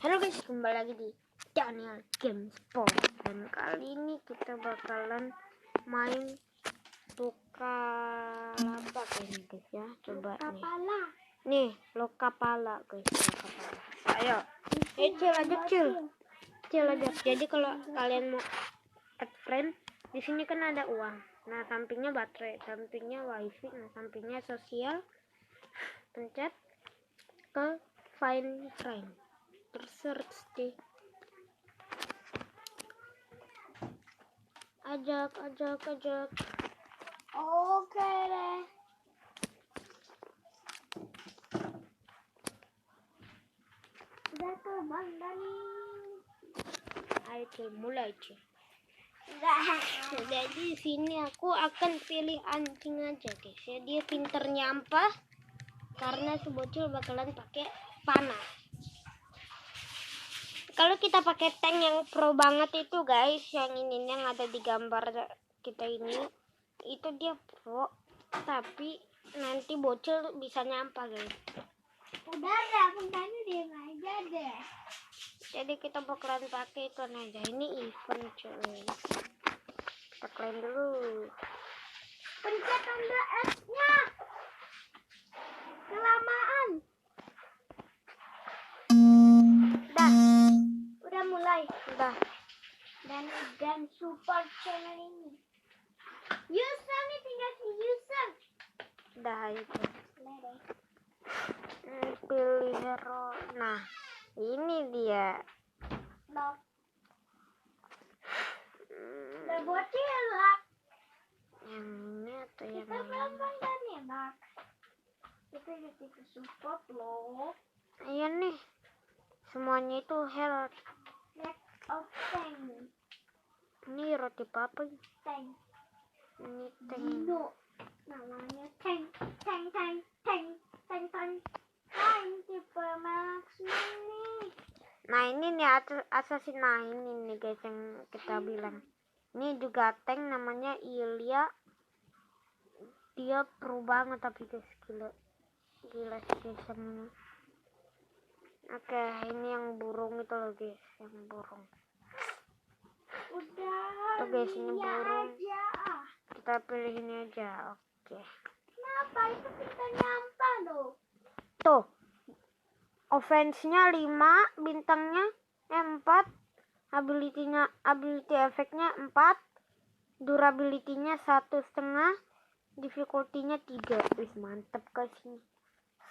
Halo guys, kembali lagi di Daniel Gamespot. Dan kali ini kita bakalan main Bukalapak ini guys ya. Coba nih Lokapala guys, Lokapala. Ayo, chill aja. Jadi kalau kalian mau add friend, di sini kan ada uang. Nah, sampingnya baterai, sampingnya wifi, nah sampingnya sosial. Pencet ke find friend. Search deh, ajak. Oke deh. Udah tuh Bang Dani. Ayo mulai cuy. Jadi sini aku akan pilih anjing aja guys ya. Dia pinter nyampah karena si bocil bakalan pakai panah. Kalau kita pakai tank yang pro banget itu guys, yang ini yang ada di gambar kita ini, itu dia pro, tapi nanti bocil bisa nyampah guys. Udah deh, aku tanya diem aja deh. Jadi kita bakalan pakai itu aja. Ini event cuy. Kita klaim dulu. Pencet tanda S-nya. Kelamaan. Udah mulai. Udah. Dan support channel ini. User nih, tinggal si user. Udah itu. Boleh deh. Pilih hero. Nah, ini dia. Lock. Udah bocil lah. Yang ini atau yang Kita belum ini? Bang Dani ya, Bang. Kita jadi ke support loh. Iya nih. Semuanya itu health. Next of tank. Ini roti apa? Tank. Ini tank. Dino. Namanya tank. Tank tipe marksman nih. Nah, ini nih assassin. Nah, ini nih guys yang kita bilang. Ini juga tank namanya Ilya. Dia pro banget tapi guys, gila sih guys ini. Oke, ini yang burung itu loh guys, yang burung. Udah. Tuh guys, ini ya burung. aja. Kita pilih ini aja. Oke. Kenapa itu kita nyampah loh? Tuh. Offense-nya 5, bintangnya 4, ability efeknya 4, durability-nya 1,5, difficulty-nya 3. Wih, mantep guys ini.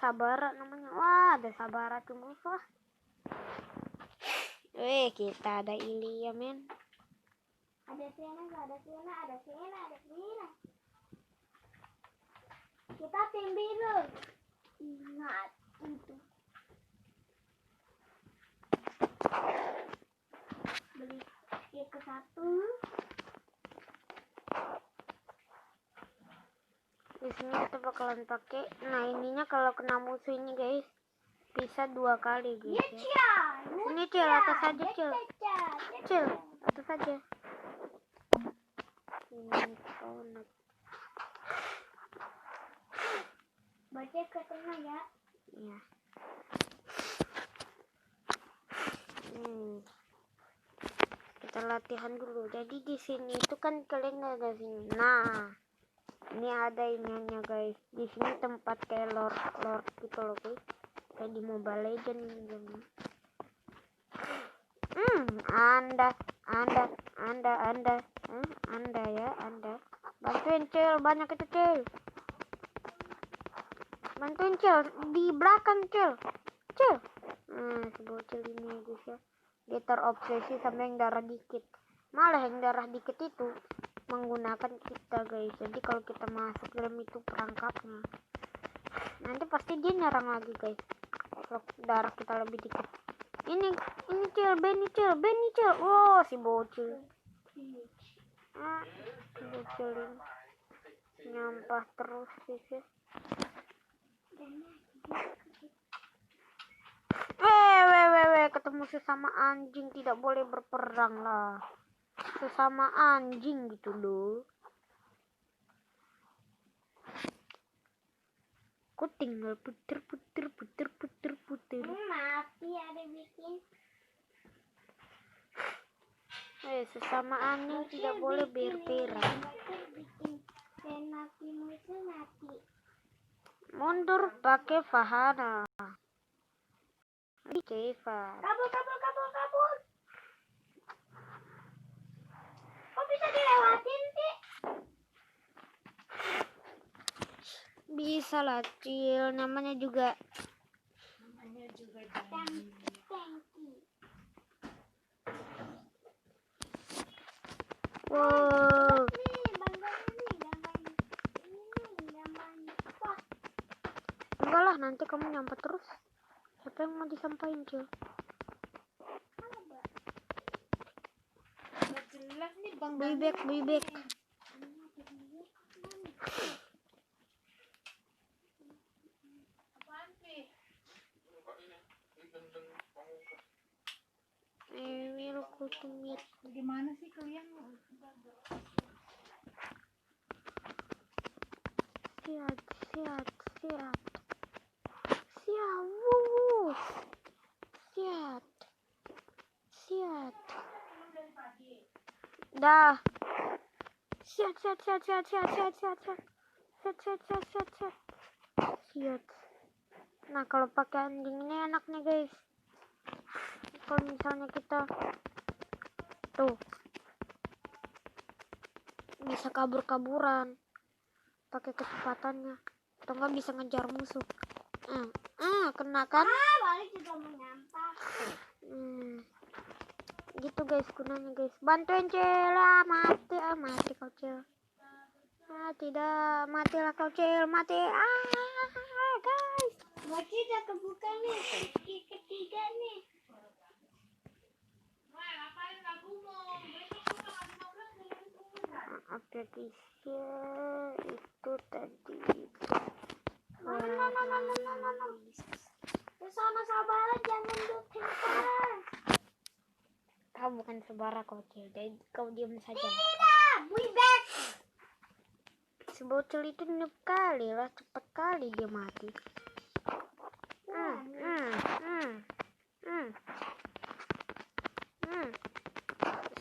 Sabara namanya. Wah, ada Sabara tuh musuh. Wih, kita ada Ilya men. Ada Sienna. Kita tim biru. Ingat itu. Beli skill ke 1. Di sini kita bakalan pakai. Nah, ininya kalau kena musuh ini guys, bisa 2 kali guys ya. Ini cil, atas aja cil. Cil, atas aja. Ini konek. Baca ke tengah ya. Iya. Kita latihan dulu. Jadi di sini itu kan kalian nggak ada sini. Nah, ini ada ininya guys. Di sini tempat kayak lord gitu loh guys. Kayak di Mobile Legends ini. Anda. Bantuin cil, banyak itu cil. Bantuin cil, di belakang cil. Sebocil ini guys ya. Dia terobsesi sama yang darah dikit. Malah yang darah dikit itu menggunakan kita guys. Jadi kalau kita masuk dalam itu perangkapnya, nanti pasti dia nyerang lagi guys. Kalau darah kita lebih dikit. Ini cil, Benny cil. Oh, si bocil. Bocil ini nyampah terus guys ya. Ketemu sesama anjing, tidak boleh berperang lah. Sesama anjing gitu loh. Kok tinggal puter. Mati ada bikin. Sesama anjing tidak boleh berperang. Mundur pakai Fahana. Cepat. Kabur. Kok bisa dilewatin sih? Bisa lah, Cil. Namanya juga Tanki. wow. Enggak lah, nanti kamu nyampe terus. Siapa yang mau disampaikan, Cil? Jelas nih Bang. Bebek. Apaan sih? Milku tumit. Bagaimana sih kalian? Siap. Wuh. Siap. Dah. Siap. Nah, kalau pakai anjing ini enak nih, guys. Kalau misalnya kita tuh bisa kabur-kaburan pakai kecepatannya, atau enggak bisa ngejar musuh. Kena kan? Balik juga menyampah. Gitu guys gunanya, guys. Bantuin Cil. Mati kau Cil. Tidak, matilah kau Cil. Mati. Guys. Mati udah kebuka nih. Ketiga nih. Oke guys, itu tadi. No. Sama sabar, jangan dukung. Kau bukan sebara kau Cil, jadi kau diam saja. Tidak, we back. Si bocil itu noob kali lah, cepet kali dia mati.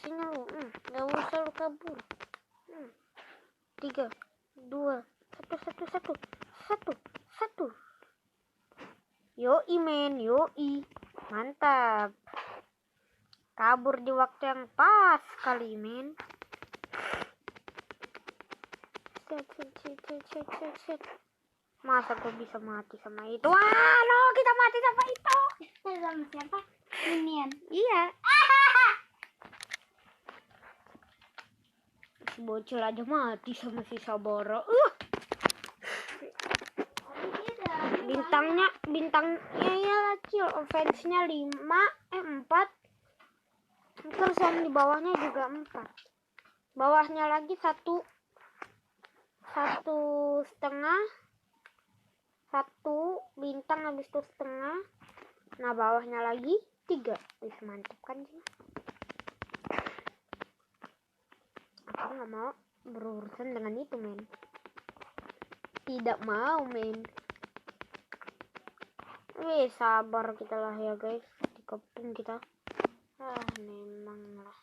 Sini lu, gak usah lu kabur. 3, 2, 1. Yoi men, mantap. Kabur di waktu yang pas kali men. Set. Masa gue bisa mati sama itu? Kita mati sama itu. Sama siapa? Minion. Iya. Si bocil aja mati sama si Sabara. Bintangnya ya kecil, offense-nya 4. Terus yang di bawahnya juga 4. Bawahnya lagi 1,5. 1 bintang habis itu setengah. Nah bawahnya lagi 3. Wih mantap kan sih. Aku nggak mau berurusan dengan itu men. Tidak mau men. Wih sabar kita lah ya guys. Dikepung kita. Memang lah.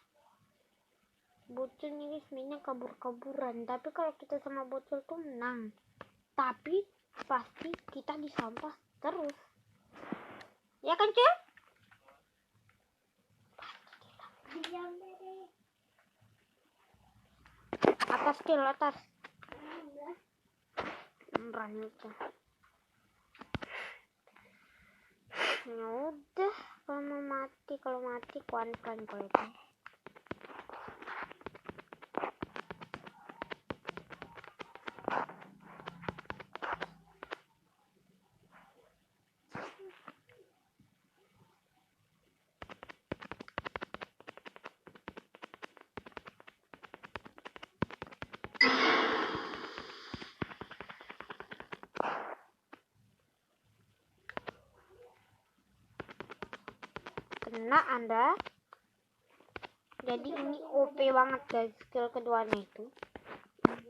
Bocil nih guys mainnya kabur-kaburan. Tapi kalau kita sama bocil tuh menang. Tapi pasti kita disampah terus. Ya kan Cil? Atas Cil, atas. Berani itu. Ya udah, kalau mati kuan-kuan kalau itu. Kena Anda. Jadi ini OP banget guys, skill keduanya itu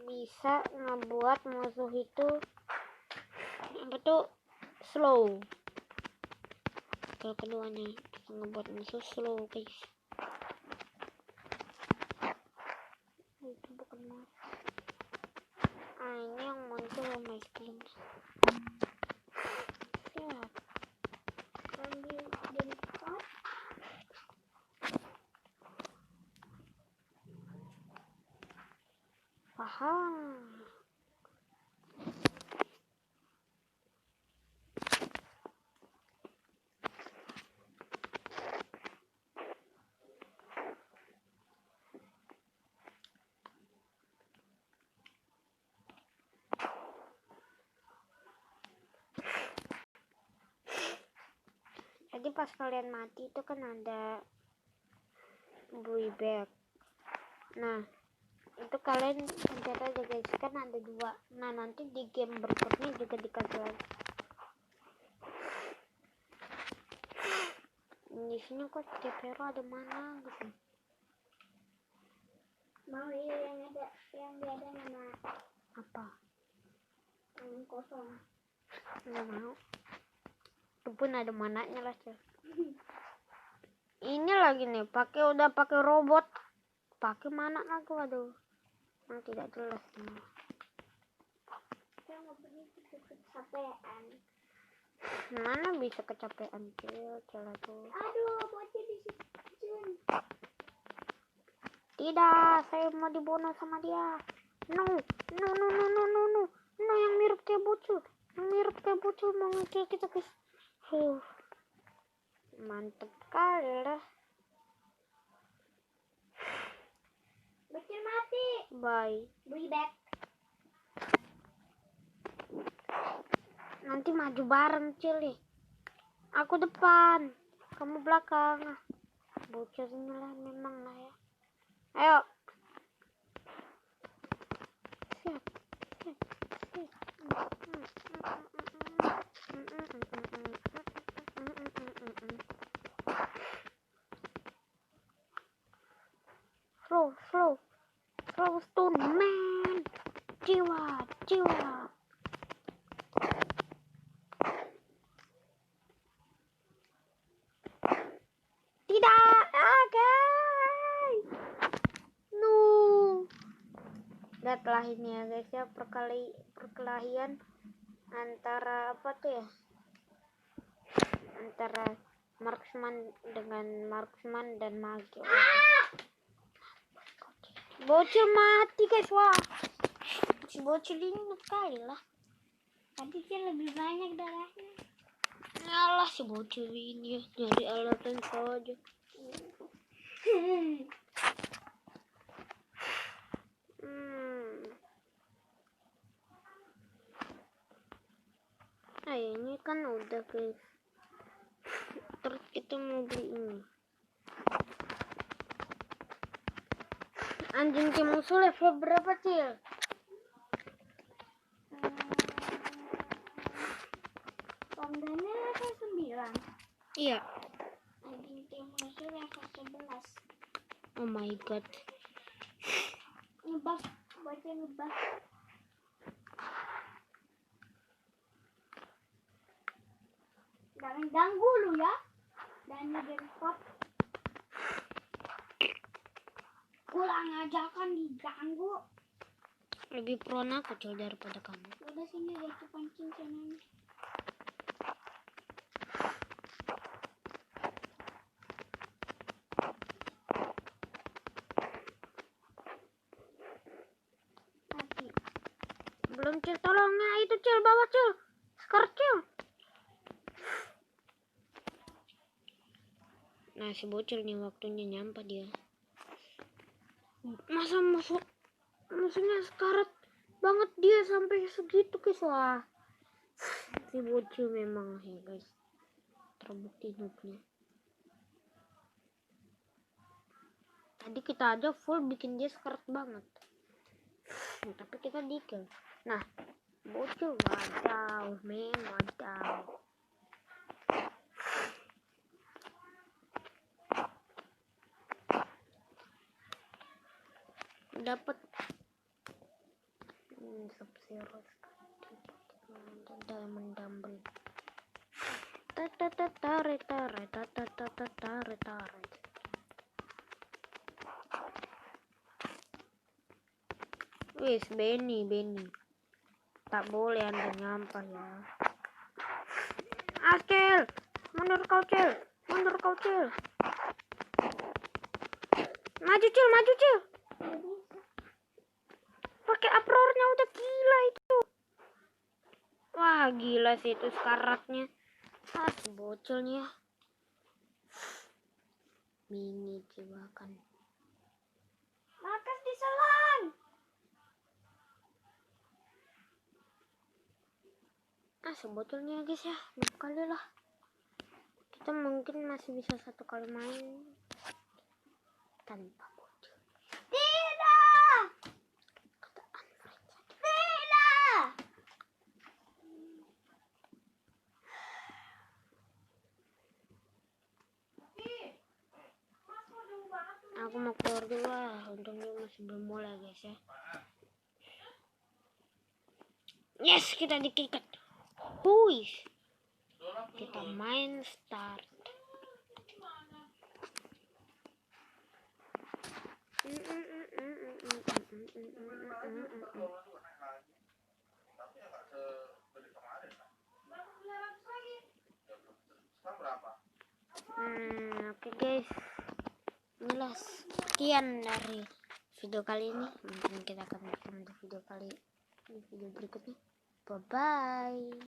bisa ngebuat musuh itu slow. Skill keduanya bisa ngebuat musuh slow guys. benar. Ini yang muncul miskin. Siap. Ambil jengkot. Paham. Jadi pas kalian mati itu kan ada buyback. Nah, itu kalian pencet aja guys, kan ada 2. Nah, nanti di game berikutnya juga dikasih lagi. Di sini kok tiap hero ada mana gitu. Mau yang ada nama Apa? yang kosong. Nggak mau. Itu pun ada mananya lah, Cel. Ini lagi nih, udah pakai robot. Pakai mana lagi, waduh. Yang tidak jelas semua. Saya mau pergi ke kecapean. Mana bisa kecapean, Cel tuh. Aduh, bocil di situ. Tidak, saya mau dibunuh sama dia. No, yang mirip kayak bocil. Mau ngekill kita, guys. Mantep kali lah. Bocil mati. Bye. Buyback. Nanti maju bareng, Cil nih. Aku depan, kamu belakang. Bocilnya lah memang lah ya. Ayo. Siap. Slow stone man. Jiwa. Tidak, guys. No. Lihatlah ini ya guys ya, perkelahian antara apa tuh ya? Antara marksman dan mage. Bocil mati guys, wah. Si bocil ini sekali lah. Tadi dia lebih banyak darahnya. Alah si bocil ini ya, nyari alasan saja. Nah ini kan udah guys. Terus kita mau beli ini. Anjing tim musuh level berapa, Cil? Tandanya level 9. Iya. Anjing tim musuh level 11. Oh my god. Ngebas, baca ngebas. Jangan ganggu lu ya. Dan jengkot. Pulang aja kan diganggu. Lebih pro aku Cil daripada kamu. Udah sini deh kepancing sana. Mati. Belum Cil, tolongnya itu Cil, bawa Cil. Sekarang Cil. Nah si bocil nih waktunya nyampe dia. Masa musuhnya sekarat banget dia sampai segitu guys, wah. Si bocil memang ya guys, terbukti noobnya. Tadi kita aja full bikin dia sekarat banget, tapi kita di-kill. Nah bocil wadaw men, wadaw. Dapat Sub-Zero Diamond Dumble. Taret. Wis, Benny. Tak boleh Anda nyampah ya. Cil. Mundur kau, Cil. Maju, Cil. Pakai uproarnya udah gila itu. Wah, gila sih itu sekaratnya. Bocolnya. Mini jebakan. Makas diselang. Sebotolnya guys ya. 2 kali lah. Kita mungkin masih bisa 1 kali main tanpa bocil. Tidak. Aku mau keluar dulu lah. Untungnya masih belum mulai guys ya. Yes, kita dikikat. Huish. Kita main start. Oke guys. Inilah sekian dari video kali ini. Mungkin kita akan bertemu di video berikutnya. Bye bye.